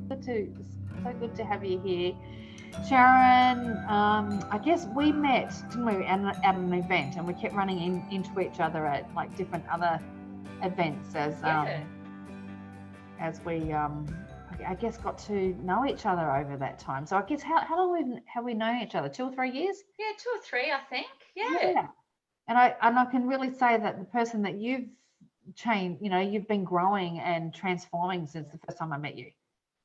So good to have you here, Sharon. I guess we met, didn't we, at an event, and we kept running into each other at like different other events Yeah. as we I guess got to know each other over that time. So I guess how long have we known each other? 2 or 3 years? Yeah, 2 or 3, I think. Yeah. Yeah. And I can really say that the person that you've changed, you've been growing and transforming since the first time I met you.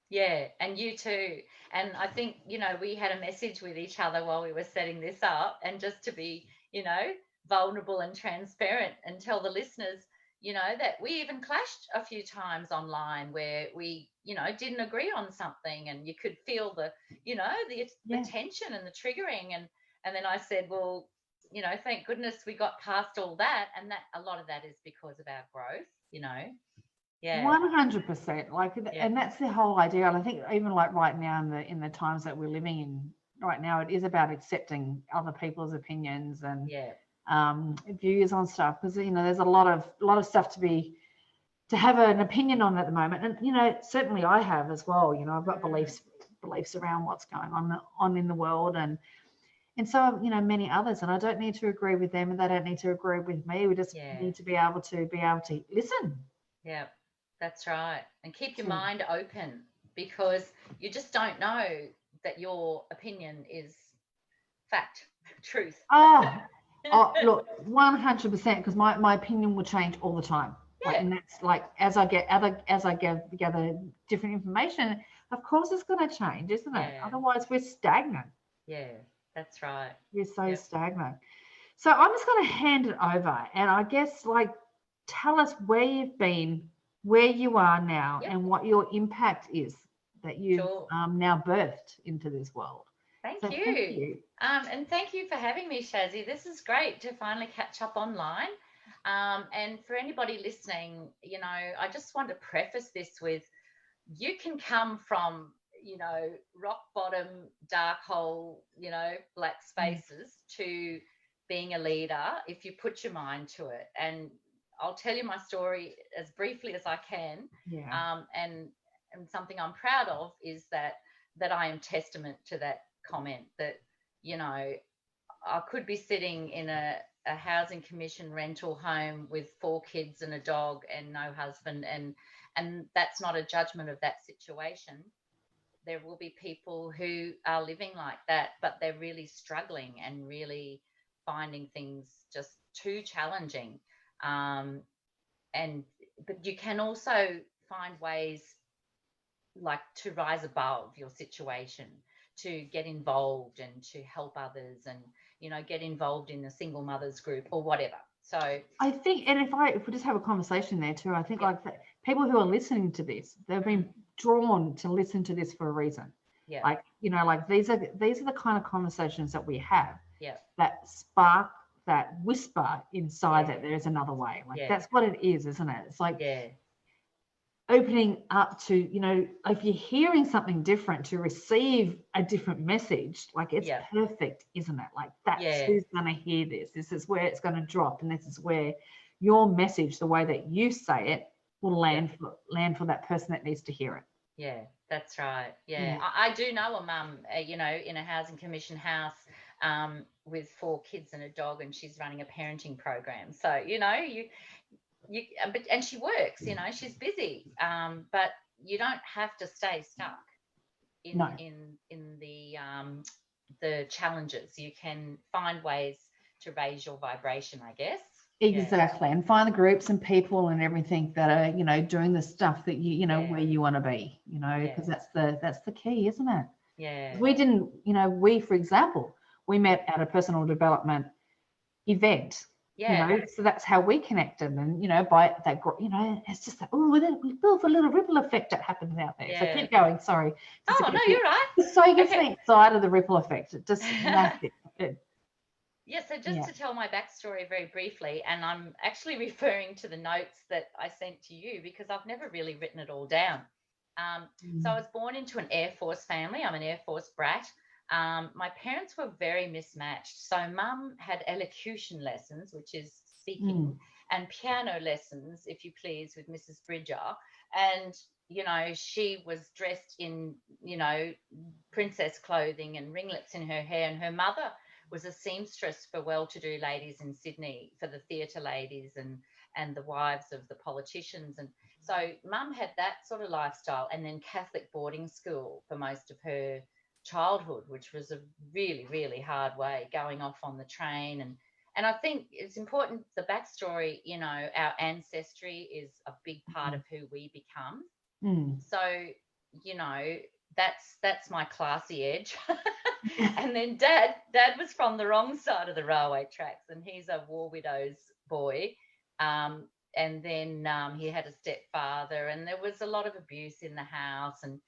Yeah. And you too. And I think, we had a message with each other while we were setting this up, and just to be, vulnerable and transparent and tell the listeners, that we even clashed a few times online where we, didn't agree on something, and you could feel the Yeah. tension and the triggering. And then I said, well, thank goodness we got past all that, and that a lot of that is because of our growth. Yeah. 100%. Like, Yeah. and that's the whole idea. And I think even like right now in the times that we're living in right now, it is about accepting other people's opinions and Yeah. views on stuff, because there's a lot of stuff to have an opinion on at the moment. And certainly I have as well. I've got Mm. beliefs around what's going on in the world, and so many others, and I don't need to agree with them and they don't need to agree with me. We just Yeah. need to be able to listen Yeah, that's right. And keep your to. mind open, because you just don't know that your opinion is fact, truth. Oh, oh, look, 100%, because my opinion will change all the time. Like, Yeah, and that's like as I gather different information, of course it's going to change, isn't it? yeah, Otherwise, we're stagnant. yeah, that's right. We're so Yep. stagnant. So I'm just going to hand it over, and I guess like tell us where you've been, where you are now, Yep, and what your impact is that you've sure. now birthed into this world. Thank So thank you. you. And thank you for having me, Shazzy. This is great to finally catch up online. And for anybody listening, I just want to preface this with, you can come from, rock bottom, dark hole, black Mm. spaces, to being a leader if you put your mind to it. And I'll tell you my story as briefly as I can. Yeah. And something I'm proud of is that I am testament to that comment, that, you know, I could be sitting in a housing commission rental home with 4 kids and a dog and no husband, and that's not a judgment of that situation. There will be people who are living like that, but they're really struggling and really finding things just too challenging. Um, and but you can also find ways, like, to rise above your situation, to get involved and to help others, and get involved in a single mothers group or whatever. So I think, and if we just have a conversation there too, I think yeah. like people who are listening to this, they've Mm, been drawn to listen to this for a reason. yeah. Like, like these are the kind of conversations that we have Yeah. that spark that whisper inside Yeah. that there is another way. Like Yeah. that's what it is, isn't it? It's like Yeah. opening up to, if you're hearing something different, to receive a different message. Like it's Yeah. perfect, isn't it? Like that's Yeah. who's going to hear this. This is where it's going to drop, and this is where your message, the way that you say it, will Yeah. land for that person that needs to hear it. Yeah, that's right. Yeah, Yeah. I do know a mum, in a housing commission house, with 4 kids and a dog, and she's running a parenting program. So but and she works. She's busy. But you don't have to stay stuck in No. in in the challenges. You can find ways to raise your vibration, I guess. Yeah, Exactly. And find the groups and people and everything that are, doing the stuff that yeah, where you want to be, yeah, because that's the key, isn't it? yeah, We didn't, for example, we met at a personal development event, yeah. so that's how we connected. And, by that, it's just that, oh, we built a little ripple effect that happens out there. So Yeah. keep going. Sorry. Just to Oh, no, get you, you're right. just so you get Okay. me excited, the ripple effect. It just massive. Yeah, so just Yeah. to tell my backstory very briefly, and I'm actually referring to the notes that I sent to you because I've never really written it all down. So I Mm, was born into an Air Force family. I'm an Air Force brat. My parents were very mismatched. So mum had elocution lessons, which is speaking, mm, and piano lessons, if you please, with Mrs. Bridger. And, she was dressed in, princess clothing and ringlets in her hair. And her mother was a seamstress for well-to-do ladies in Sydney, for the theatre ladies and the wives of the politicians. And so mum had that sort of lifestyle, and then Catholic boarding school for most of her childhood, which was a really, really hard way, going off on the train. And I think it's important, the backstory, our ancestry is a big part of who we become. So, that's my classy edge. And then dad was from the wrong side of the railway tracks, and he's a war widow's boy. And then he had a stepfather, and there was a lot of abuse in the house. And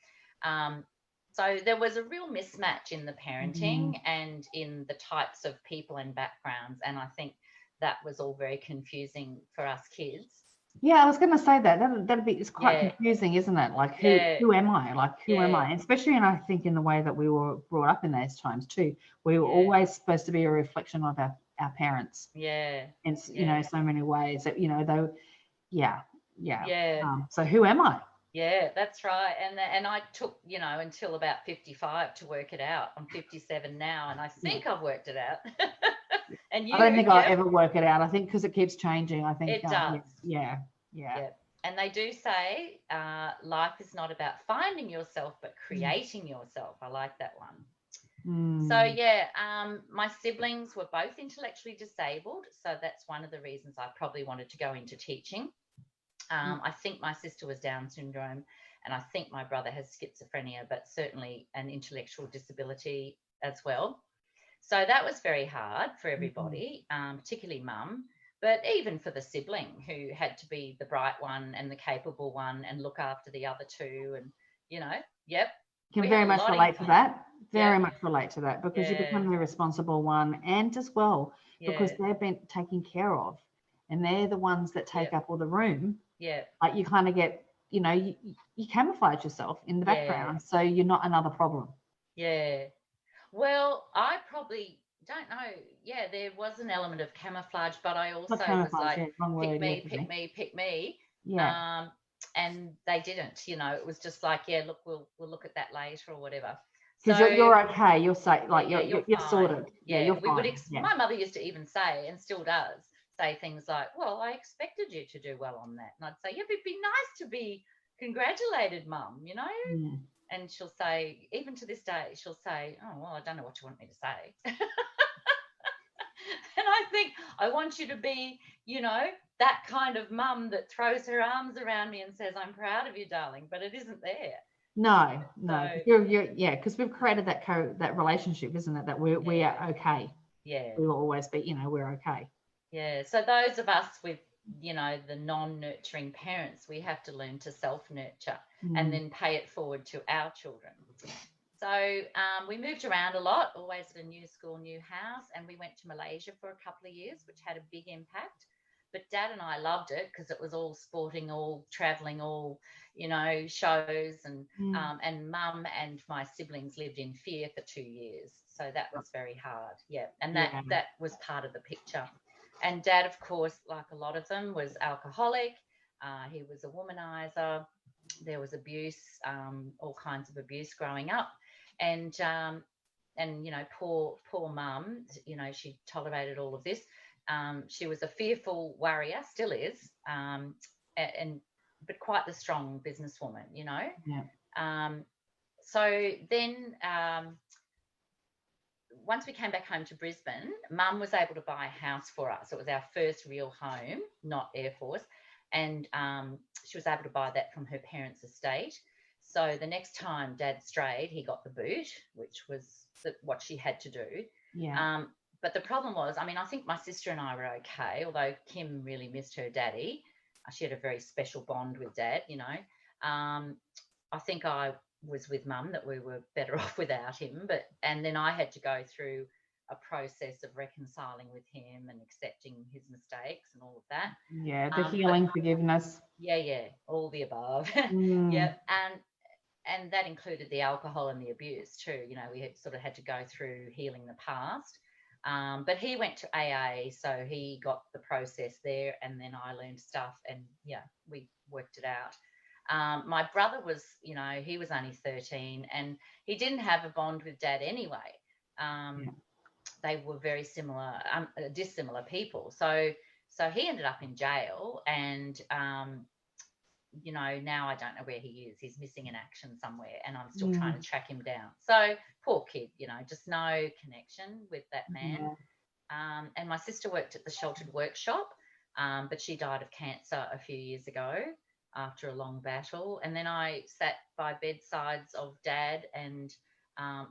so there was a real mismatch in the parenting and in the types of people and backgrounds. And I think that was all very confusing for us kids. Yeah, I was going to say it's quite confusing, isn't it? Like, who am I? Like, who am I? And especially, and I think in the way that we were brought up in those times too, we were always supposed to be a reflection of our parents. Yeah. In, so many ways that, though, so who am I? Yeah, that's right. And I took, until about 55 to work it out. I'm 57 now, and I think I've worked it out. And I don't think I'll ever work it out. I think because it keeps changing. I think it does. Yeah. And they do say life is not about finding yourself, but creating yourself. I like that one. So my siblings were both intellectually disabled, so that's one of the reasons I probably wanted to go into teaching. I think my sister was Down syndrome, and I think my brother has schizophrenia, but certainly an intellectual disability as well. So that was very hard for everybody, particularly mum, but even for the sibling who had to be the bright one and the capable one and look after the other two. And, Can very much relate to that. Very much relate to that, because you become the responsible one, and as well, because they've been taken care of, and they're the ones that take up all the room. Like, you kind of get, you camouflage yourself in the background, so you're not another problem. Well, I probably don't know. Yeah, there was an element of camouflage, but I also was like, pick me. And they didn't, it was just like, look, we'll look at that later or whatever. Because you're okay. You're safe. Like, you're sorted. You're fine. My mother used to even say, and still does, say things like, well, I expected you to do well on that. And I'd say, it'd be nice to be congratulated, mum, And she'll say, even to this day, she'll say, oh, well, I don't know what you want me to say. And I think, I want you to be, that kind of mum that throws her arms around me and says, I'm proud of you, darling, but it isn't there. No. You're because we've created that relationship, isn't it? That we are okay. Yeah. We will always be, we're okay. Yeah. So those of us with, the non-nurturing parents, we have to learn to self-nurture and then pay it forward to our children. So we moved around a lot, always at a new school, new house, and we went to Malaysia for a couple of years, which had a big impact. But Dad and I loved it because it was all sporting, all travelling, all, shows. And Mum and my siblings lived in fear for 2 years. So that was very hard. Yeah. And that was part of the picture. And Dad, of course, like a lot of them, was alcoholic. He was a womanizer. There was abuse, all kinds of abuse growing up. And poor Mum, she tolerated all of this. She was a fearful warrior, still is, but quite the strong businesswoman, So then once we came back home to Brisbane, Mum was able to buy a house for us. It was our first real home, not Air Force. And she was able to buy that from her parents' estate. So the next time Dad strayed, he got the boot, which was what she had to do. Yeah. But the problem was, I think my sister and I were okay, although Kim really missed her daddy. She had a very special bond with Dad, I think I was with Mum that we were better off without him. And then I had to go through a process of reconciling with him and accepting his mistakes and all of that. Yeah, the healing, forgiveness. Yeah, all the above. Yeah, and that included the alcohol and the abuse too. We had sort of had to go through healing the past. But he went to AA, so he got the process there, and then I learned stuff, and yeah, we worked it out. My brother was, he was only 13, and he didn't have a bond with Dad anyway. They were very similar, dissimilar people. So he ended up in jail, and now I don't know where he is. He's missing in action somewhere, and I'm still trying to track him down. So poor kid, just no connection with that man. And my sister worked at the sheltered workshop, but she died of cancer a few years ago after a long battle. And then I sat by bedsides of Dad and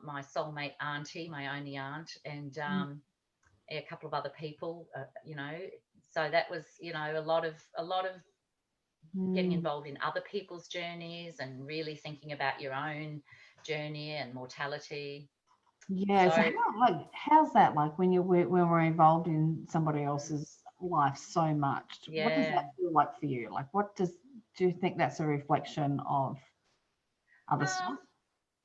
my soulmate auntie, my only aunt, and a couple of other people, So that was, a lot of getting involved in other people's journeys and really thinking about your own journey and mortality. Yeah. So how's that like when we're involved in somebody else's life so much? Yeah. What does that feel like for you? Like, do you think that's a reflection of other stuff?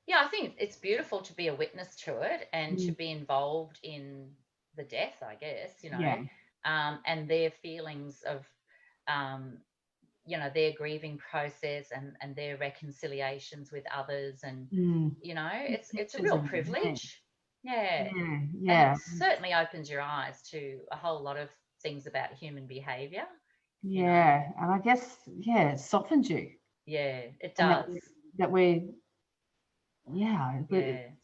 Yeah, I think it's beautiful to be a witness to it and to be involved in the death, I guess, and their feelings of, their grieving process and their reconciliations with others. And, it's a real privilege. Yeah. And it certainly opens your eyes to a whole lot of things about human behavior. Yeah. And I guess, it softens you. Yeah, it does. It's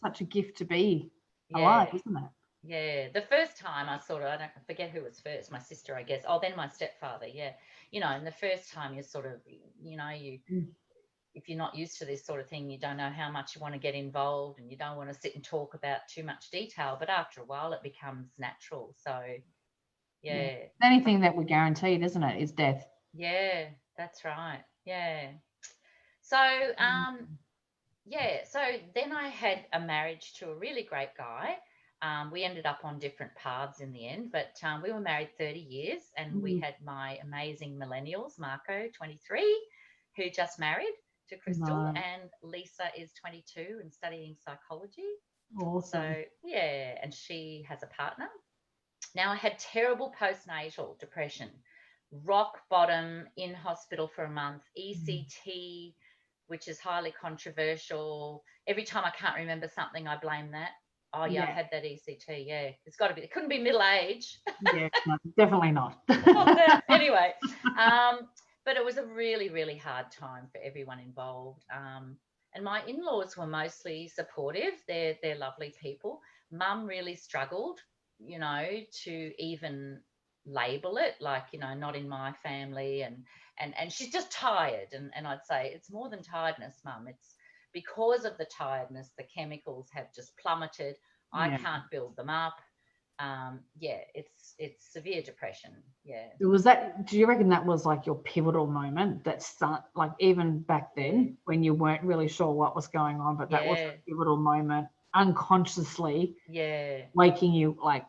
such a gift to be alive, isn't it? Yeah. The first time I forget who was first, my sister, I guess. Oh, then my stepfather. Yeah. And the first time you sort of, if you're not used to this sort of thing, you don't know how much you want to get involved and you don't want to sit and talk about too much detail. But after a while, it becomes natural. So, yeah. The only thing that we're guaranteed, isn't it, is death. Yeah, that's right. Yeah. So, so then I had a marriage to a really great guy. We ended up on different paths in the end, but we were married 30 years, and we had my amazing millennials, Marco, 23, who just married to Crystal, and Lisa is 22 and studying psychology. Awesome. So, yeah, and she has a partner. Now, I had terrible postnatal depression, rock bottom, in hospital for a month, ECT, which is highly controversial. Every time I can't remember something, I blame that. Oh, yeah, I had that ECT. Yeah, it's got to be. It couldn't be middle age. Yeah, no, definitely not. Anyway, but it was a really, really hard time for everyone involved. And my in-laws were mostly supportive. They're lovely people. Mum really struggled, to even label it, like, not in my family, and she's just tired. And I'd say it's more than tiredness, Mum. It's because of the tiredness, the chemicals have just plummeted. I can't build them up. It's severe depression. Yeah. Was that, do you reckon that was like your pivotal moment like even back then when you weren't really sure what was going on, but that was a pivotal moment unconsciously waking you like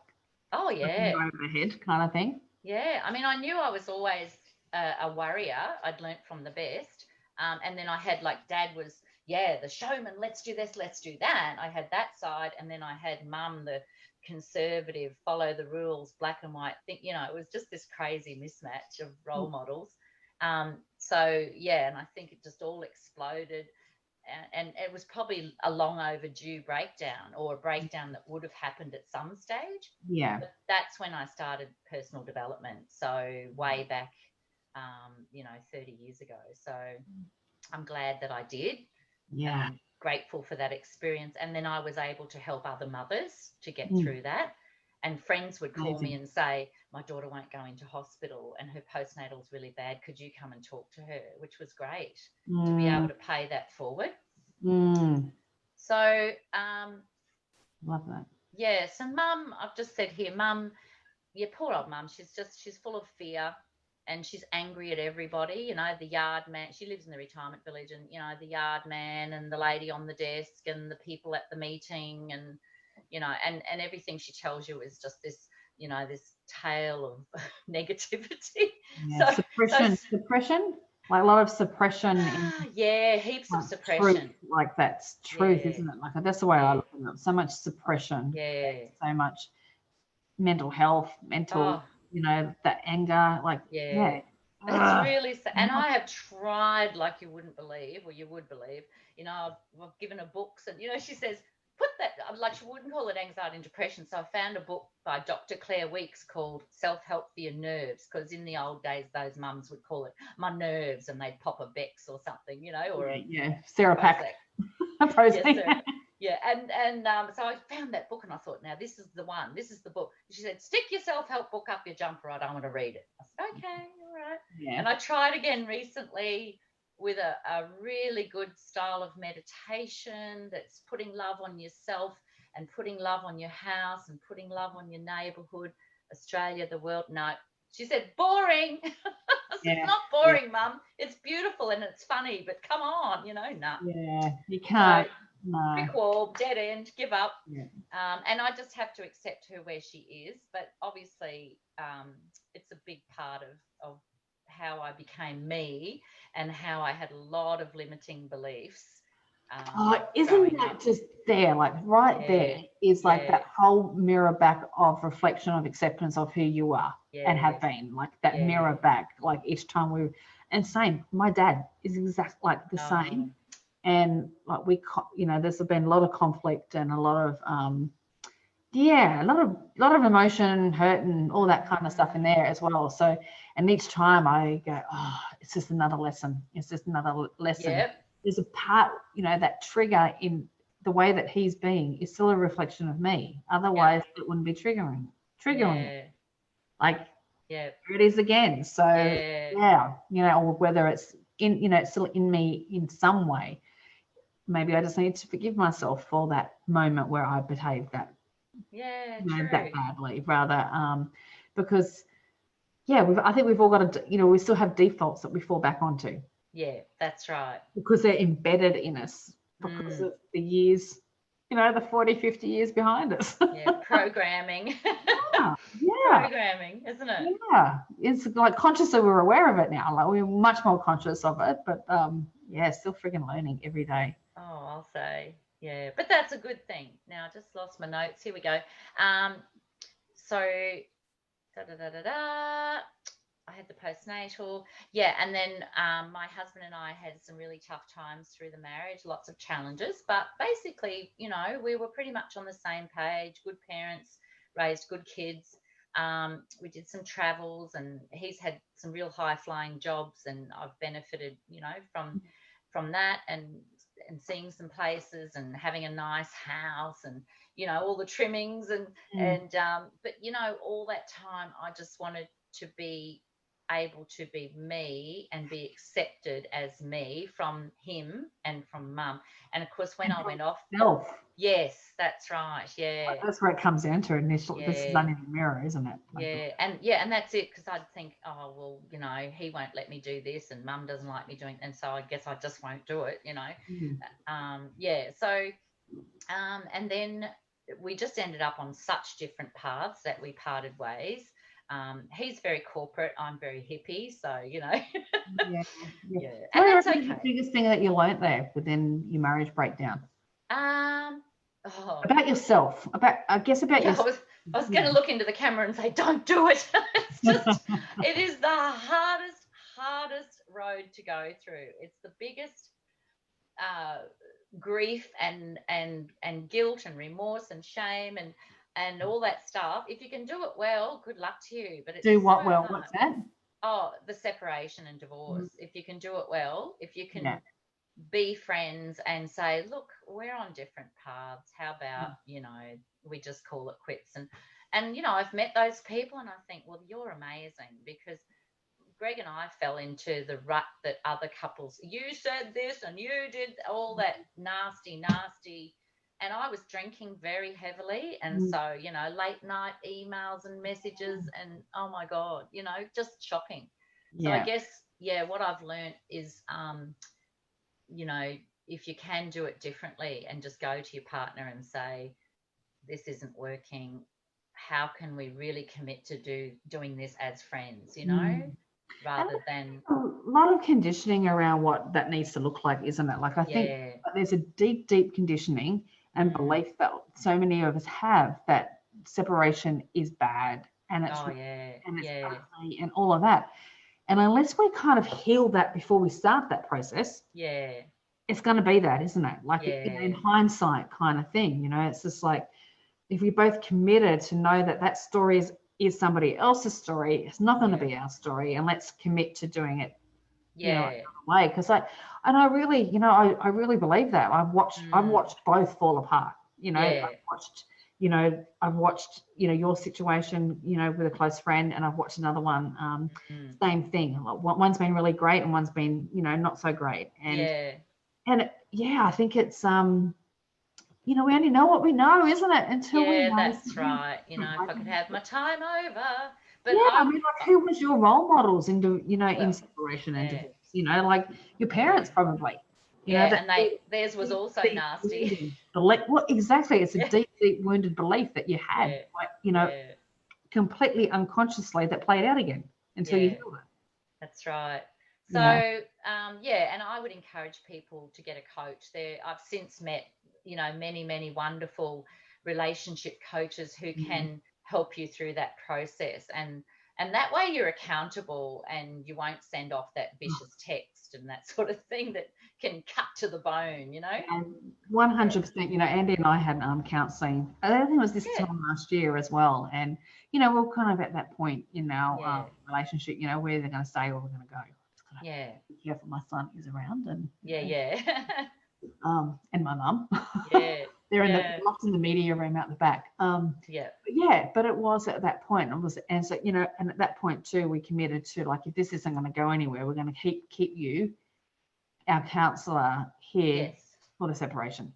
over the head kind of thing? Yeah. I mean, I knew I was always a worrier. I'd learnt from the best. And then I had, like, Dad was, the showman, let's do this, let's do that. I had that side. And then I had Mum, the conservative, follow the rules, black and white thing. It was just this crazy mismatch of role models. And I think it just all exploded. And it was probably a long overdue breakdown, or a breakdown that would have happened at some stage. Yeah. But that's when I started personal development. So way back, 30 years ago. So I'm glad that I did. Yeah. I'm grateful for that experience. And then I was able to help other mothers to get through that. And friends would call me and say, my daughter won't go into hospital and her postnatal is really bad. Could you come and talk to her? Which was great to be able to pay that forward. So, love that. Yeah. So Mum, I've just said here, Mum, poor old Mum. She's full of fear. And she's angry at everybody, the yard man. She lives in the retirement village, and, the yard man and the lady on the desk and the people at the meeting, and, and everything she tells you is just this, this tale of negativity. Yeah. Suppression, like a lot of suppression. Heaps of suppression. Truth, like that's truth, isn't it? Like that's the way I look at it. So much suppression. Yeah. So much. mental health, mental, you know, that anger, like, yeah. It's really sad. And I have tried like you wouldn't believe, or you would believe, you know, I've given her books, and, you know, she says, put that, like, she wouldn't call it anxiety and depression. So I found a book by Dr. Claire Weeks called Self-Help for Your Nerves, because in the old days, those mums would call it my nerves, and they'd pop a Bex or something, you know, or Sarah Pack. Yes, yeah, and so I found that book, and I thought, now this is the one, this is the book. She said, stick your self-help book up your jumper, I don't want to read it. I said, okay, all right. Yeah. And I tried again recently with a really good style of meditation that's putting love on yourself and putting love on your house and putting love on your neighborhood, Australia, the world. No, she said, boring. I said, not boring, Mum. It's beautiful and it's funny, but come on, you know, no. Yeah, you can't. So, brick wall, dead end, give up. And I just have to accept her where she is. But obviously, it's a big part of how I became me, and how I had a lot of limiting beliefs. Isn't that just there, like there is like that whole mirror back of reflection of acceptance of who you are and have been, like that mirror back, like each time and same, my dad is exactly like the same. And like you know, there's been a lot of conflict and a lot of a lot of emotion, hurt, and all that kind of stuff in there as well. So, and each time I go, oh, it's just another lesson. It's just another lesson. There's a part, you know, that trigger in the way that he's being is still a reflection of me. Otherwise, it wouldn't be triggering it. Like, here it is again. So, you know, or whether it's in, you know, it's still in me in some way. Maybe I just need to forgive myself for that moment where I behaved that, that badly, rather, because, I think we've all got to, you know, we still have defaults that we fall back onto. Yeah, that's right. Because they're embedded in us because of the years, you know, the 40, 50 years behind us. Programming. Programming, isn't it? Yeah, it's like consciously we're aware of it now. Like we're much more conscious of it, but still freaking learning every day. Oh, I'll say, but that's a good thing. Now I just lost my notes. Here we go. So I had the postnatal, and then my husband and I had some really tough times through the marriage, lots of challenges, but basically, you know, we were pretty much on the same page. Good parents, raised good kids. We did some travels, and he's had some real high-flying jobs, and I've benefited, you know, from that, and seeing some places and having a nice house, and, you know, all the trimmings and but, you know, all that time I just wanted to be able to be me and be accepted as me from him and from Mum. And of course, when I went off, yes, that's right, that's where it comes down to initially. This is done in the mirror, isn't it? Like, and that's it, because I'd think, oh well, you know, he won't let me do this, and Mum doesn't like me doing, and so I guess I just won't do it, you know. So and then we just ended up on such different paths that we parted ways. He's very corporate, I'm very hippie, so, you know. And that's okay. The biggest thing that you learnt there within your marriage breakdown? About yourself, I guess about yourself. I was going to look into the camera and say, don't do it. It's just, it is the hardest road to go through. It's the biggest grief and guilt and remorse and shame and all that stuff. If you can do it well, good luck to you. But it's do what well? Hard. What's that? Oh, the separation and divorce. If you can do it well, if you can be friends and say, look, we're on different paths. How about, you know, we just call it quits? And you know, I've met those people, and I think, well, you're amazing, because Greg and I fell into the rut that other couples, you said this and you did all that nasty, and I was drinking very heavily, and so, you know, late night emails and messages, and oh my God, you know, just shocking. So I guess, what I've learned is, you know, if you can do it differently and just go to your partner and say, this isn't working, how can we really commit to doing this as friends, you know, rather than a lot of conditioning around what that needs to look like, isn't it? Like I think there's a deep conditioning and belief that so many of us have, that separation is bad and it's and it's ugly and all of that. And unless we kind of heal that before we start that process, it's going to be that, isn't it? Like in hindsight kind of thing, you know, it's just like, if we both committed to know that that story is somebody else's story, it's not going to be our story, and let's commit to doing it, you know, another way. Because I really, you know, I really believe that. I've watched both fall apart. You know, I've watched, you know, your situation, you know, with a close friend, and I've watched another one, same thing. One's been really great and one's been, you know, not so great. And I think it's you know, we only know what we know, isn't it? Until we know. That's right. You know, if I could have my time over. But I mean, like, who was your role models in separation and divorce? You know, like your parents probably. You know, and theirs was also nasty. Exactly. It's a deep wounded belief that you had, like, you know, completely unconsciously, that played out again until you healed it. That's right. So, and I would encourage people to get a coach. I've since met, you know, many wonderful relationship coaches who can help you through that process. And that way you're accountable and you won't send off that vicious text and that sort of thing that can cut to the bone, you know. And 100%, you know, Andy and I had counselling. I think it was this time last year as well. And, you know, we're kind of at that point in our relationship, you know, where they're going to stay or we're going to go. Be careful, my son is around, and and my mum. They're locked in the media room out the back. But it was at that point. And so, you know, and at that point too, we committed to, like, if this isn't going to go anywhere, we're going to keep you, our counsellor, here for the separation.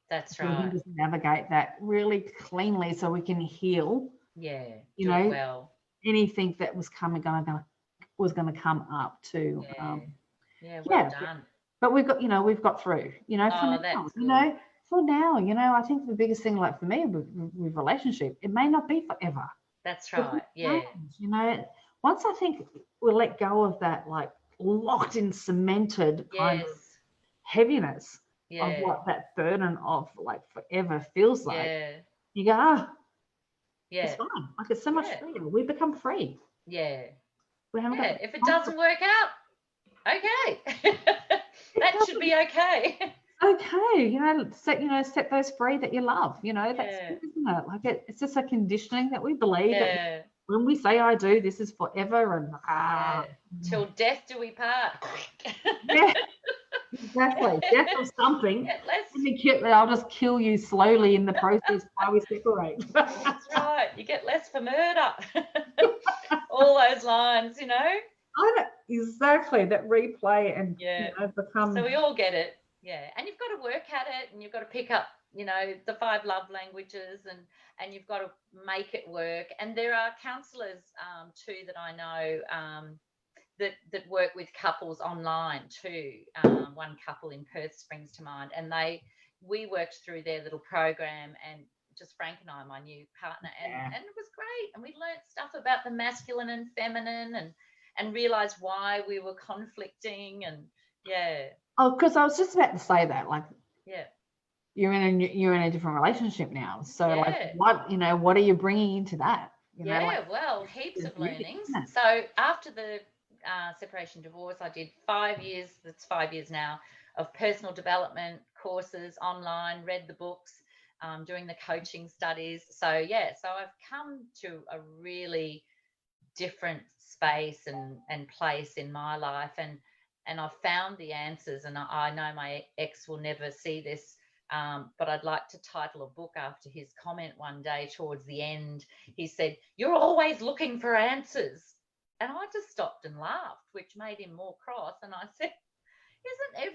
That's so right. we can just navigate that really cleanly, so we can heal. You know, anything that was going to come up to. Well done. But we've got through, you know, for now, you know, I think the biggest thing, like for me with relationship, it may not be forever. That's right. You know, once I think we'll let go of that, like, locked in, cemented kind of heaviness of what that burden of, like, forever feels like, you go, it's fine. Like, it's so much freer. We become free. We haven't got if it doesn't work out, okay. That should be okay. Okay, you know, set those free that you love. You know, that's good, isn't it? Like, it's just a conditioning that we believe that when we say I do, this is forever, and till death do we part. Exactly. Death or something. I'll just kill you slowly in the process while we separate. That's right. You get less for murder. All those lines, you know. Exactly, that replay and become. So we all get it, and you've got to work at it, and you've got to pick up, you know, the 5 love languages, and you've got to make it work. And there are counsellors too that I know that work with couples online too. One couple in Perth springs to mind, and we worked through their little program, and just Frank and I, my new partner, and it was great, and we learned stuff about the masculine and feminine, and realized why we were conflicting, and because I was just about to say that, like, you're in a different relationship now, so like, what are you bringing into that, you know, like, well, heaps of learnings. So after the separation divorce, I did 5 years, that's 5 years now, of personal development courses online, read the books, doing the coaching studies. So I've come to a really different space and place in my life, and I've found the answers. And I know my ex will never see this, but I'd like to title a book after his comment one day towards the end. He said, "You're always looking for answers." And I just stopped and laughed, which made him more cross. And I said, isn't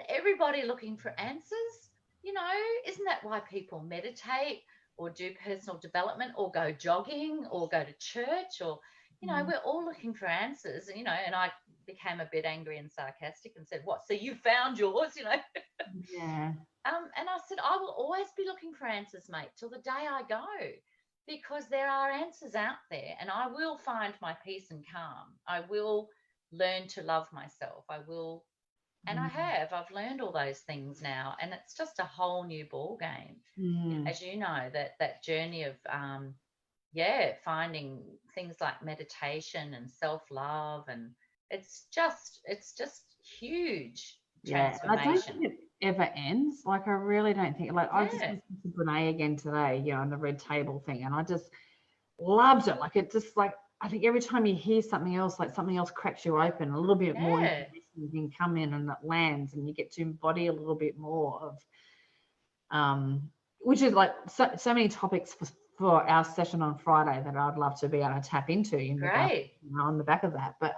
everybody looking for answers? You know, isn't that why people meditate or do personal development or go jogging or go to church, or, you know, we're all looking for answers, you know. And I became a bit angry and sarcastic and said, "What? So you found yours?" You know. And I said, "I will always be looking for answers, mate, till the day I go, because there are answers out there, and I will find my peace and calm. I will learn to love myself. I will And I've learned all those things now, and it's just a whole new ball game. As you know, that journey of finding things like meditation and self-love, and it's just huge transformation. I don't think it ever ends. Like, I really don't think, like, I just listened to Brene again today, on the red table thing, and I just loved it. Like, it just, like, I think every time you hear something else, like something else cracks you open, a little bit more information can come in and it lands, and you get to embody a little bit more of, which is like so many topics for our session on Friday that I'd love to be able to tap into on the back of that. But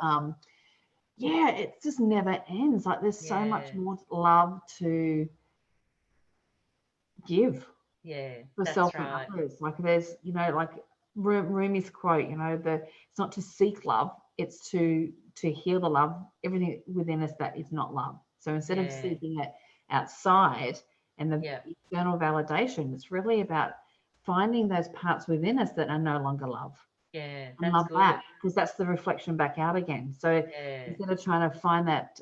it just never ends. Like, there's so much more love to give. For self and others. Like, there's, like Rumi's quote, it's not to seek love, it's to heal the love, everything within us that is not love. So instead of seeking it outside and the external validation, it's really about finding those parts within us that are no longer love. And love good. That, because that's the reflection back out again. So instead of trying to find that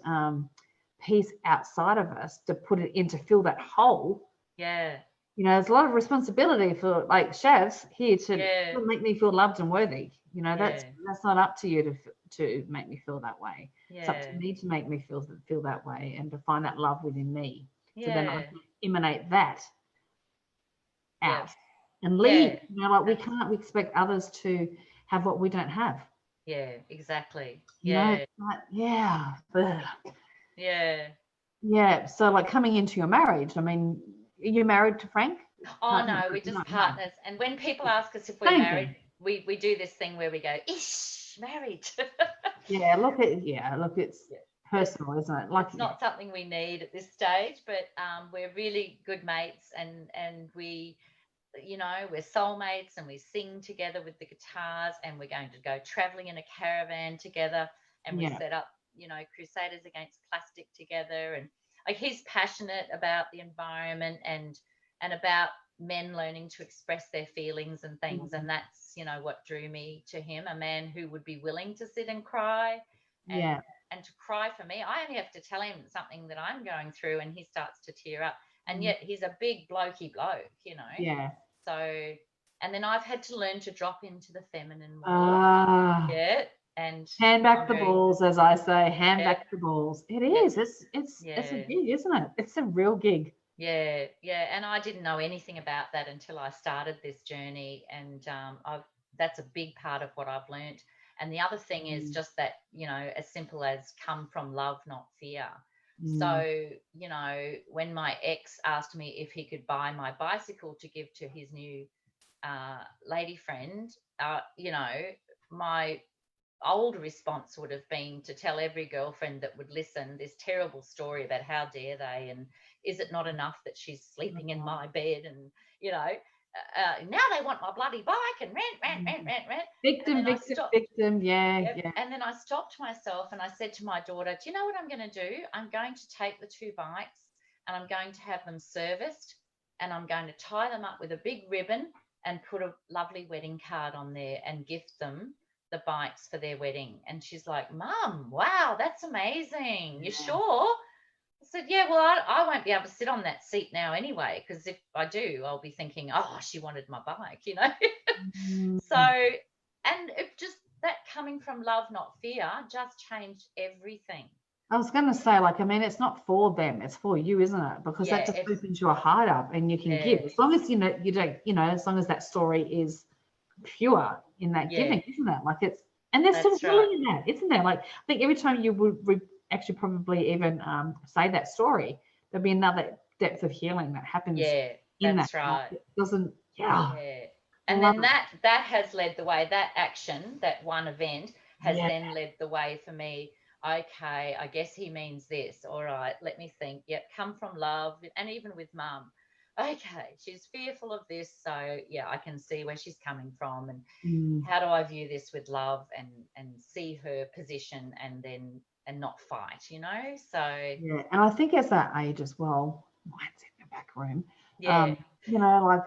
piece outside of us to put it in to fill that hole, there's a lot of responsibility for, like, Shavs here to make me feel loved and worthy. That's not up to you to make me feel that way. It's up to me to make me feel that way, and to find that love within me. So then I can emanate that out and leave. Like, we can't expect others to have what we don't have. Exactly. So, like, coming into your marriage, I mean, are you married to Frank? Oh, no, we're just partners. No. And when people ask us if we're married, we do this thing where we go, ish, married. Look, it's personal, isn't it? Like, it's not something we need at this stage, but we're really good mates, and we, we're soulmates, and we sing together with the guitars, and we're going to go traveling in a caravan together, and we set up, Crusaders Against Plastic together. And like, he's passionate about the environment and about men learning to express their feelings and things. And that's, what drew me to him, a man who would be willing to sit and cry and to cry for me. I only have to tell him something that I'm going through, and he starts to tear up. And yet he's a big blokey bloke, So, and then I've had to learn to drop into the feminine more. And hand back the balls, as I say, back the balls. It is. It's a gig, isn't it? It's a real gig. And I didn't know anything about that until I started this journey, and that's a big part of what I've learned. And the other thing is just that, as simple as come from love, not fear. So, when my ex asked me if he could buy my bicycle to give to his new lady friend, my old response would have been to tell every girlfriend that would listen this terrible story about how dare they, and is it not enough that she's sleeping in my bed, and now they want my bloody bike, and rant. Victim. And then I stopped myself, and I said to my daughter, do you know what I'm going to do? I'm going to take the 2 bikes, and I'm going to have them serviced, and I'm going to tie them up with a big ribbon and put a lovely wedding card on there and gift them the bikes for their wedding. And she's like, Mum, wow, that's amazing. You sure? I said, yeah, well, I won't be able to sit on that seat now anyway, because if I do, I'll be thinking, oh, she wanted my bike, So, and it just, that coming from love, not fear, just changed everything. I was going to say, like, I mean, it's not for them, it's for you, isn't it? Because that just opens your heart up, and you can give, as long as you don't, as long as that story is pure in that giving, isn't it? Like, it's, and there's some healing in that, isn't there? Like, I think every time you would actually probably even say that story, there'll be another depth of healing that happens. In that's that. right. It doesn't. And then that has led the way. That action, that one event, has then led the way for me. Okay, I guess he means this. All right, let me think. Yep, come from love, and even with Mum. Okay, she's fearful of this, so I can see where she's coming from, and how do I view this with love, and see her position, and not fight, So and I think as that age as well, mine's in the back room. Like,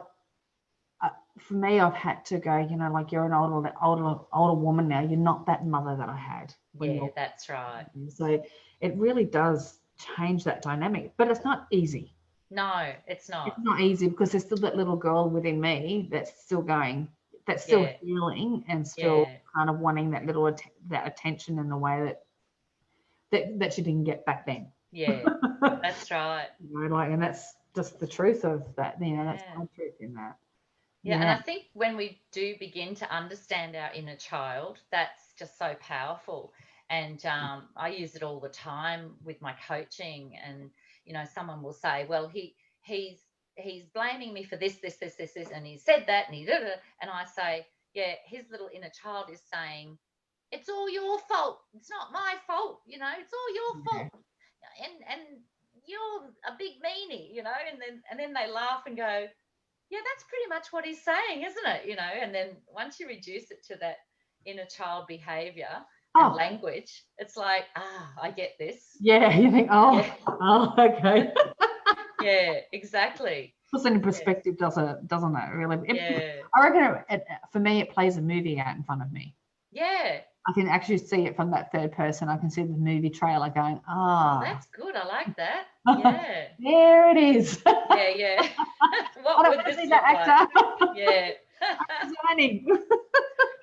for me, I've had to go, like, you're an older woman now. You're not that mother that I had. That's right. So it really does change that dynamic. But it's not easy. No, it's It's not. not easy because there's still that little girl within me that's still going, that's still healing and still kind of wanting that little that attention in the way that she didn't get back then. Yeah, that's right. Like, and that's just the truth of that. That's my truth in that. Yeah, and I think when we do begin to understand our inner child, that's just so powerful. And I use it all the time with my coaching. And someone will say, "Well, he's blaming me for this, and he said that, and he did it." And I say, "Yeah, his little inner child is saying, it's all your fault. It's not my fault. It's all your fault. And you're a big meanie, And then they laugh and go, yeah, that's pretty much what he's saying, isn't it? And then once you reduce it to that inner child behavior and language, it's like, I get this. Yeah, you think, okay. Yeah, exactly. Puts it in perspective, doesn't it? Really? I reckon for me, it plays a movie out in front of me. Yeah. I can actually see it from that third person. I can see the movie trailer going, that's good. I like that. Yeah. There it is. Yeah. What would this look like? Yeah. Designing.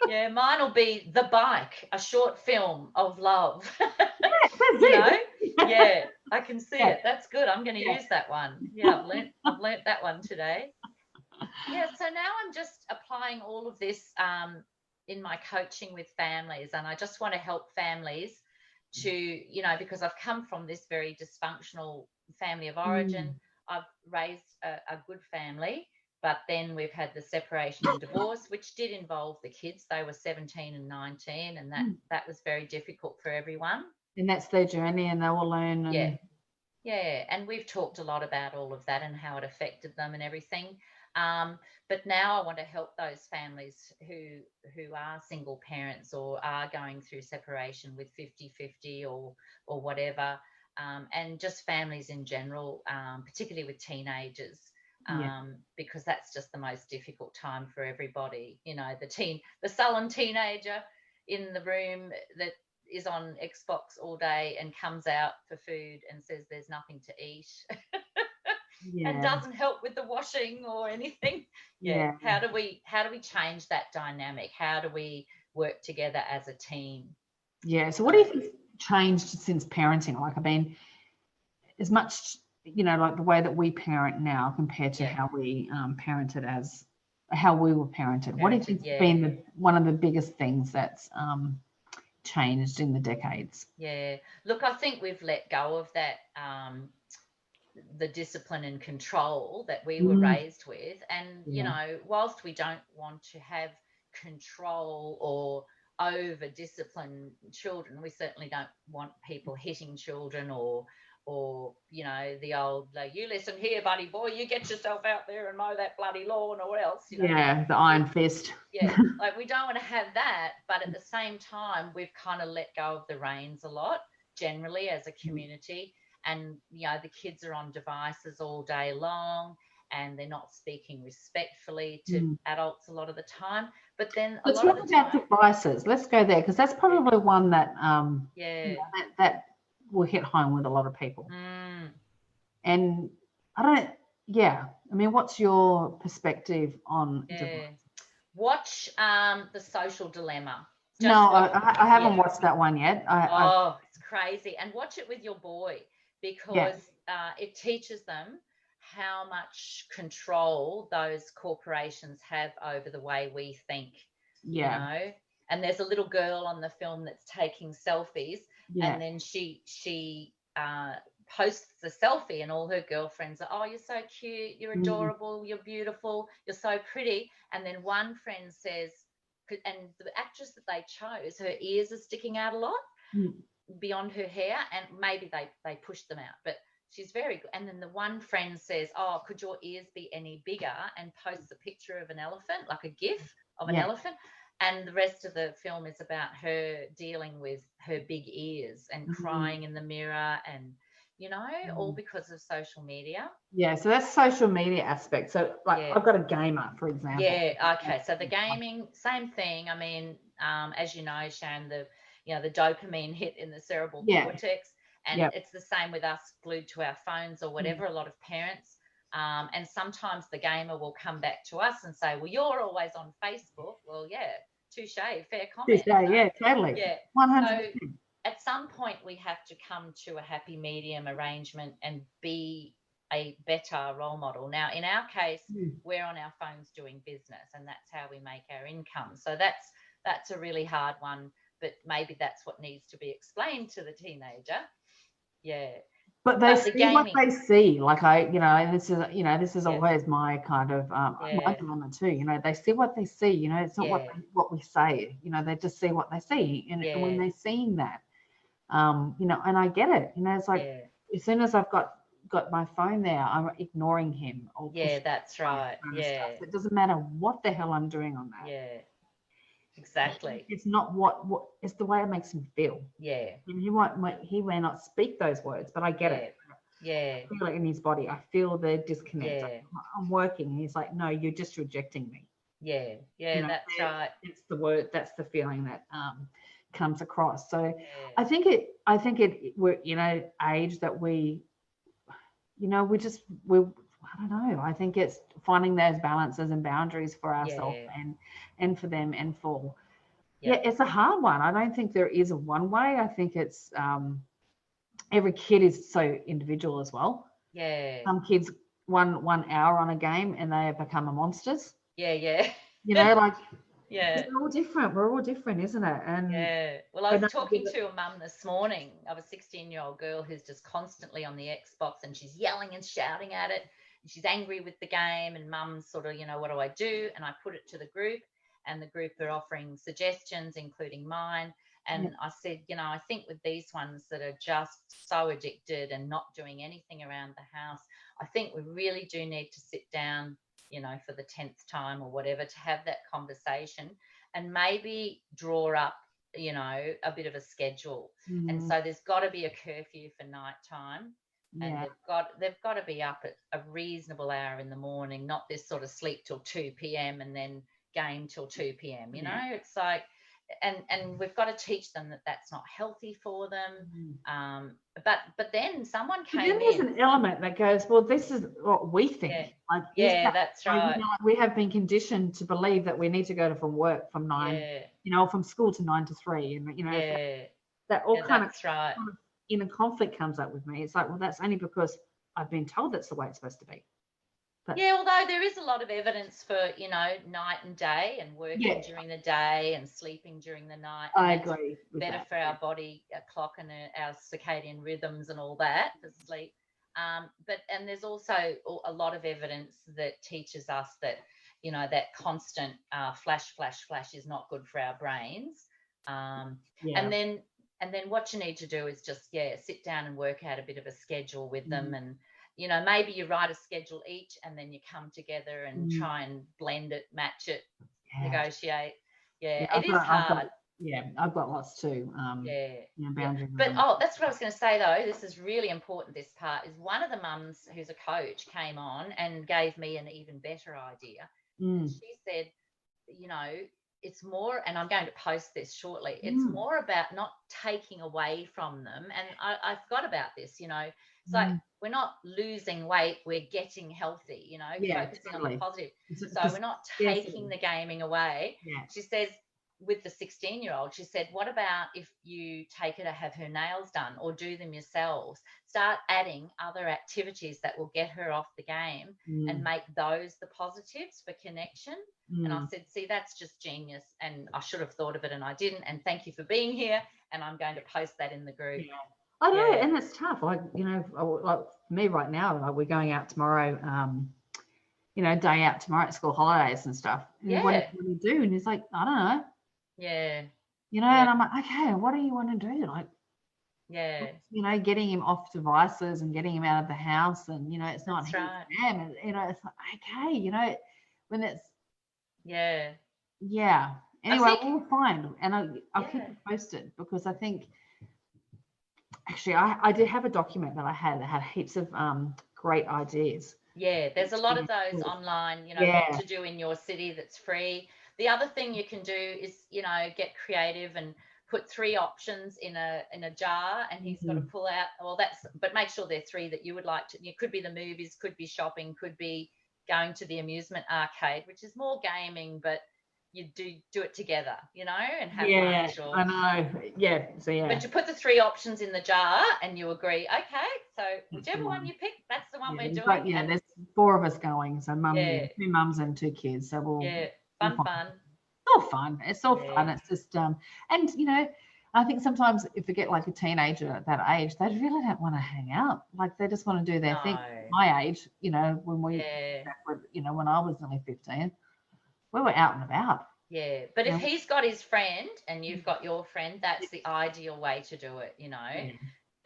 Yeah, mine will be The Bike, a short film of love. Yeah, I can see it. That's good. I'm going to use that one. Yeah, I've learnt that one today. Yeah, so now I'm just applying all of this in my coaching with families, and I just want to help families to, because I've come from this very dysfunctional family of origin. I've raised a good family, but then we've had the separation and divorce, which did involve the kids. They were 17 and 19, and that was very difficult for everyone. And that's their journey, and they will learn. Yeah, and we've talked a lot about all of that and how it affected them and everything. But now I want to help those families who are single parents or are going through separation with 50-50 or whatever, and just families in general, particularly with teenagers, because that's just the most difficult time for everybody. The sullen teenager in the room that is on Xbox all day and comes out for food and says there's nothing to eat. And doesn't help with the washing or anything. How do we change that dynamic? How do we work together as a team? So what do you think changed since parenting? Like, I mean, as much like the way that we parent now compared to how we parented as how we were parented. What do you think's been one of the biggest things that's changed in the decades? Look, I think we've let go of that the discipline and control that we were raised with. And whilst we don't want to have control or over discipline children, we certainly don't want people hitting children or the old, like, you listen here, buddy boy, you get yourself out there and mow that bloody lawn or else. The iron fist. Like, we don't want to have that, but at the same time, we've kind of let go of the reins a lot, generally as a community. And, the kids are on devices all day long and they're not speaking respectfully to adults a lot of the time. But then let's talk about devices. Let's go there, because that's probably one that that will hit home with a lot of people. And I mean, what's your perspective on devices? Watch The Social Dilemma. I haven't watched that one yet. It's crazy. And watch it with your boy, because it teaches them how much control those corporations have over the way we think. And there's a little girl on the film that's taking selfies, and then she posts the selfie, and all her girlfriends are, oh, you're so cute, you're adorable, you're beautiful, you're so pretty. And then one friend says, and the actress that they chose, her ears are sticking out a lot beyond her hair, and maybe they pushed them out, but she's very good. And then the one friend says, oh, could your ears be any bigger, and posts a picture of an elephant, like a gif of an elephant. And the rest of the film is about her dealing with her big ears and crying in the mirror, and all because of social media. So that's social media aspect. So I've got a gamer, for example. Okay, so the gaming, same thing. I mean, as you know, Sharon, the dopamine hit in the cerebral cortex, And Yep. it's the same with us glued to our phones or whatever, a lot of parents. And sometimes the gamer will come back to us and say, well, you're always on Facebook. Well, yeah, touche, fair comment. Yeah, totally. Yeah. 100%. So at some point we have to come to a happy medium arrangement and be a better role model. Now, in our case, we're on our phones doing business, and that's how we make our income. So that's a really hard one, but maybe that's what needs to be explained to the teenager. Yeah. But they see what they see. Like this is always my kind of my dilemma too. They see what they see. It's not what we say. They just see what they see, and when they're seeing that, and I get it. It's like as soon as I've got my phone there, I'm ignoring him. Or that's right. Yeah, it doesn't matter what the hell I'm doing on that. Yeah, exactly. It's not what it's the way it makes him feel. Yeah, and he may not speak those words, but I get it. Yeah, I feel it in his body. I feel the disconnect. I'm working, and he's like, "No, you're just rejecting me." Yeah, that's right. It's the word. That's the feeling that comes across. So I think we're age that we I don't know. I think it's finding those balances and boundaries for ourselves and for them and for it's a hard one. I don't think there is a one way. I think it's every kid is so individual as well. Yeah. Some kids 1 hour on a game and they become a monsters. Yeah. We're all different. We're all different, isn't it? And well, I was talking to a mum this morning of a 16-year-old girl who's just constantly on the Xbox, and she's yelling and shouting at it, and she's angry with the game, and mum's sort of, what do I do? And I put it to the group, and the group are offering suggestions, including mine. And I said, I think with these ones that are just so addicted and not doing anything around the house, I think we really do need to sit down, for the 10th time or whatever, to have that conversation and maybe draw up, a bit of a schedule. And so there's got to be a curfew for nighttime. And they've got to be up at a reasonable hour in the morning, not this sort of sleep till 2 p.m. and then game till 2 p.m. It's like, and we've got to teach them that that's not healthy for them. But then someone came in. There's an element that goes, well, this is what we think. That's right. We have been conditioned to believe that we need to go from work from 9, from school to 9 to 3, and that all kind of inner conflict comes up with me. It's like, well, that's only because I've been told that's the way it's supposed to be. But, although there is a lot of evidence for, night and day, and working during the day and sleeping during the night. I agree. Better for our body clock and our circadian rhythms and all that for sleep. But there's also a lot of evidence that teaches us that, that constant flash is not good for our brains. And then what you need to do is just, sit down and work out a bit of a schedule with them, and maybe you write a schedule each, and then you come together and try and blend it, match it, negotiate. It is hard. I've got lots too. Boundaries. But that's what I was going to say though. This is really important. This part is one of the mums who's a coach came on and gave me an even better idea. She said, it's more, and I'm going to post this shortly. It's more about not taking away from them. And I forgot about this. It's like we're not losing weight, we're getting healthy, focusing on the positive. So we're not taking the gaming away. She says, with the 16-year-old, she said, what about if you take her to have her nails done or do them yourselves? Start adding other activities that will get her off the game and make those the positives for connection. And I said, see, that's just genius. And I should have thought of it and I didn't. And thank you for being here. And I'm going to post that in the group. I know, and it's tough. Like, like me right now, like we're going out tomorrow, day out tomorrow at school holidays and stuff. And what do you do? And he's like, I don't know. And I'm like, okay, what do you want to do? Like, getting him off devices and getting him out of the house, and it's not his jam. It's like, okay, when it's Anyway, we'll find, and I'll keep it posted, because I think actually I did have a document that I had that had heaps of great ideas. There's a lot of those online, what to do in your city that's free. The other thing you can do is, get creative and put 3 options in a jar, and he's got to pull out. Well, but make sure they're 3 that you would like to. It could be the movies, could be shopping, could be going to the amusement arcade, which is more gaming, but you do it together, and have lunch. I know. Yeah. So yeah. But you put the 3 options in the jar, and you agree. Okay, so whichever one you pick, that's the one we're doing. But there's 4 of us going. So 2 mums and 2 kids. So we'll fun. It's all fun. It's all fun. It's just and I think sometimes if you get like a teenager at that age, they really don't want to hang out. Like they just want to do their thing. My age, when we, when I was only 15, we were out and about. Yeah, but if he's got his friend and you've got your friend, that's the ideal way to do it,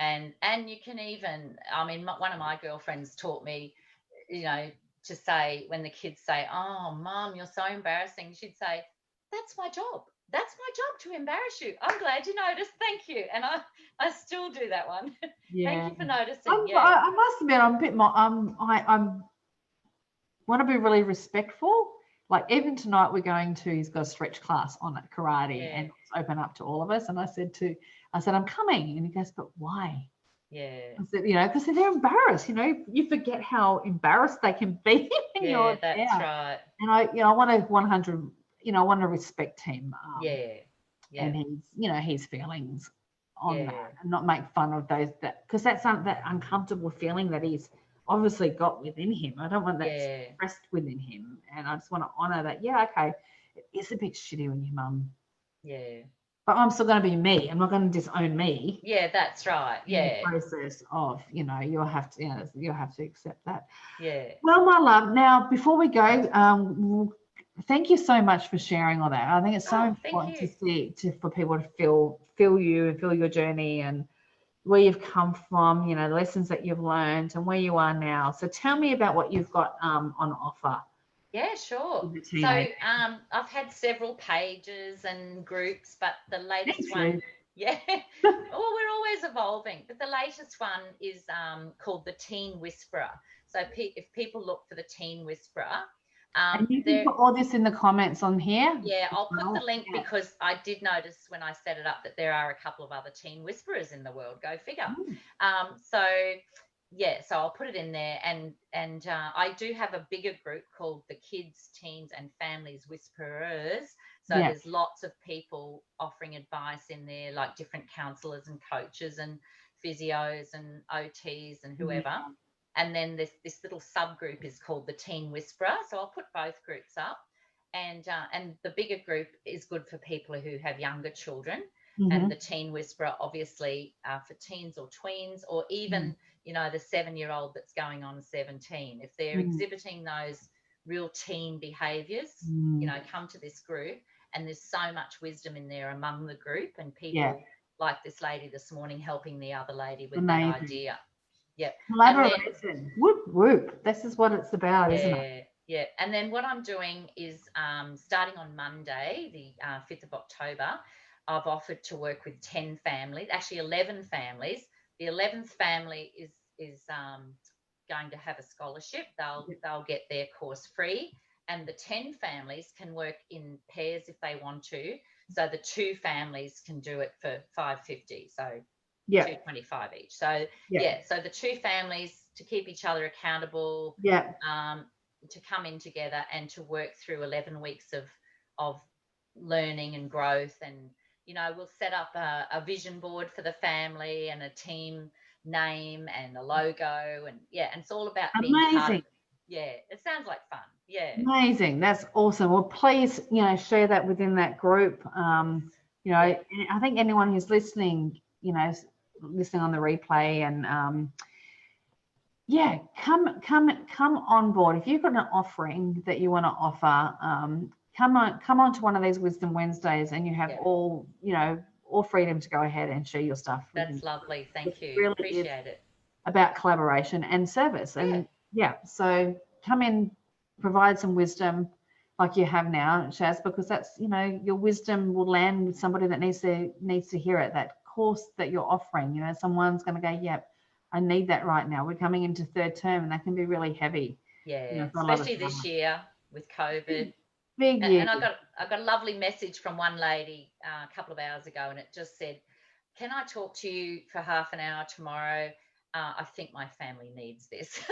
And you can even, one of my girlfriends taught me, to say when the kids say, "Oh, Mum, you're so embarrassing," she'd say, "That's my job. That's my job to embarrass you. I'm glad you noticed. Thank you." And I still do that one. Thank you for noticing. I must admit, I'm a bit more. I'm want to be really respectful. Like even tonight, we're going to. He's got a stretch class on at karate, and it's open up to all of us. And I said, "I'm coming," and he goes, "But why?" Yeah. I said, because they're embarrassed. You forget how embarrassed they can be when you're there. Yeah, that's right. And I want to 100. I want to respect him. And his feelings on that, and not make fun of those because that's that uncomfortable feeling that he's obviously got within him. I don't want that expressed within him, and I just want to honour that. Yeah, okay, it is a bit shitty when your mum. Yeah. But I'm still going to be me. I'm not going to disown me. Yeah, that's right. Yeah. In the process of, you'll have to accept that. Yeah. Well, my love. Now, before we go, thank you so much for sharing all that. I think it's so important for people to feel you and feel your journey and where you've come from, the lessons that you've learned and where you are now. So tell me about what you've got on offer. Yeah, sure. So I've had several pages and groups, but the latest one, well, we're always evolving. But the latest one is called the Teen Whisperer. So if people look for the Teen Whisperer, and you can put all this in the comments on here. Yeah, I'll put the link because I did notice when I set it up that there are a couple of other teen whisperers in the world. Go figure. So I'll put it in there, and I do have a bigger group called the Kids, Teens and Families Whisperers. So there's lots of people offering advice in there, like different counsellors and coaches and physios and OTs and whoever. And then this little subgroup is called the Teen Whisperer. So I'll put both groups up, and the bigger group is good for people who have younger children. And the Teen Whisperer, obviously, for teens or tweens, or even, the 7-year-old that's going on 17. If they're exhibiting those real teen behaviours, come to this group. And there's so much wisdom in there among the group, and people like this lady this morning helping the other lady with that idea. Yep. Collaboration. Whoop, whoop. This is what it's about, isn't it? Yeah. And then what I'm doing is starting on Monday, the 5th of October, I've offered to work with 10 families, actually 11 families. The 11th family is going to have a scholarship. They'll get their course free, and the 10 families can work in pairs if they want to. So the 2 families can do it for $550. So $225 each. So so the 2 families to keep each other accountable. To come in together and to work through 11 weeks of learning and growth, and we'll set up a vision board for the family and a team name and a logo, and it's all about being part of, it sounds like fun. Amazing. That's awesome. Well, please share that within that group. I think anyone who's listening listening on the replay, and come on board. If you've got an offering that you want to offer, come on to one of these Wisdom Wednesdays, and you have all freedom to go ahead and share your stuff. That's lovely. Thank you. Really appreciate it. About collaboration and service. And so come in, provide some wisdom like you have now, Shaz, because that's, your wisdom will land with somebody that needs to hear it. That course that you're offering, someone's going to go, yep, I need that right now. We're coming into 3rd term, and that can be really heavy. Especially this year with COVID. Big year. And I got a lovely message from one lady a couple of hours ago, and it just said, "Can I talk to you for half an hour tomorrow? I think my family needs this."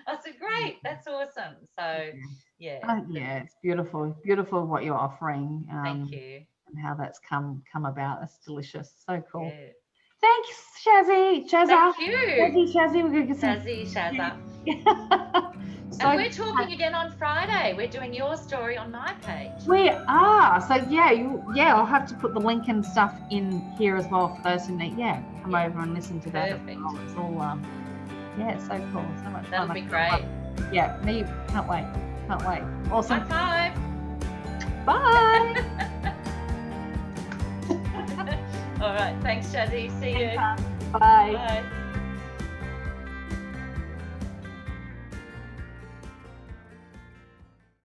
I said, "Great, that's awesome." So, yeah. It's beautiful. Beautiful what you're offering. Thank you. And how that's come about. It's delicious. So cool. Yeah. Thanks, Shazzy. Thank you. Shazzy. We're going to get some. Shazza. So, and we're talking again on Friday. We're doing your story on my page. We are. So I'll have to put the link and stuff in here as well for those who need. Come over and listen to that. Perfect. It's all it's so cool. So much fun. That'll be great. Yeah, me. Can't wait. Awesome. High five. Bye. All right. Thanks, Shazzy. See you. Bye. Bye.